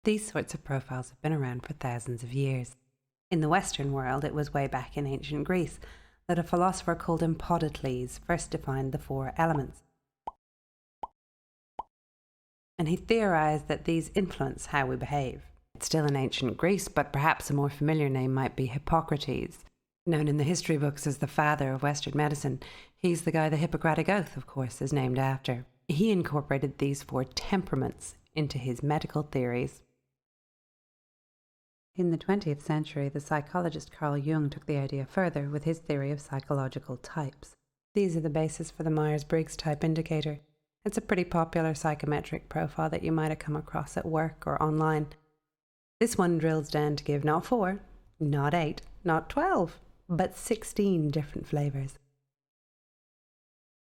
These sorts of profiles have been around for thousands of years. In the Western world, it was way back in ancient Greece that a philosopher called Empedocles first defined the four elements. And he theorized that these influence how we behave. It's still in ancient Greece, but perhaps a more familiar name might be Hippocrates, known in the history books as the father of Western medicine. He's the guy the Hippocratic Oath, of course, is named after. He incorporated these four temperaments into his medical theories. In the 20th century, the psychologist Carl Jung took the idea further with his theory of psychological types. These are the basis for the Myers-Briggs type indicator. It's a pretty popular psychometric profile that you might have come across at work or online. This one drills down to give not 4, not 8, not 12, but 16 different flavors.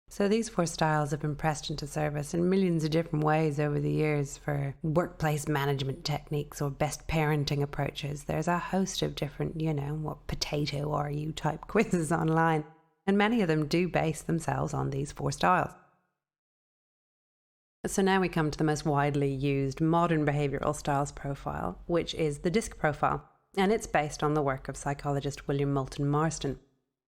So these four styles have been pressed into service in millions of different ways over the years for workplace management techniques or best parenting approaches. There's a host of different, what potato are you type quizzes online, and many of them do base themselves on these four styles. So now we come to the most widely used modern behavioral styles profile, which is the DISC profile, and it's based on the work of psychologist William Moulton Marston.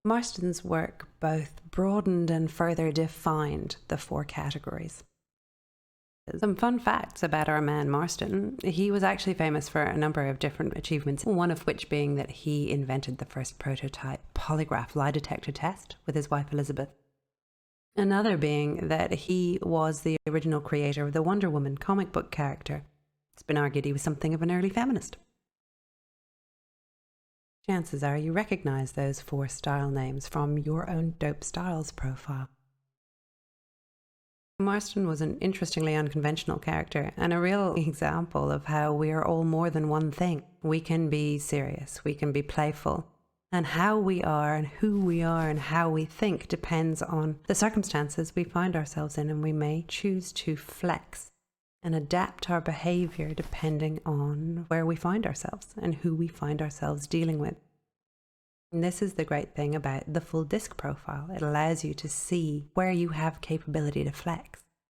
Marston's work both broadened and further defined the four categories. Some fun facts about our man Marston. He was actually famous for a number of different achievements, one of which being that he invented the first prototype polygraph lie detector test with his wife Elizabeth. Another being that he was the original creator of the Wonder Woman comic book character. It's been argued he was something of an early feminist. Chances are you recognize those four style names from your own Dope Styles profile. Marston was an interestingly unconventional character and a real example of how we are all more than one thing. We can be serious, we can be playful, and how we are and who we are and how we think depends on the circumstances we find ourselves in, and we may choose to flex and adapt our behavior depending on where we find ourselves and who we find ourselves dealing with. And this is the great thing about the full DISC profile. It allows you to see where you have capability to flex.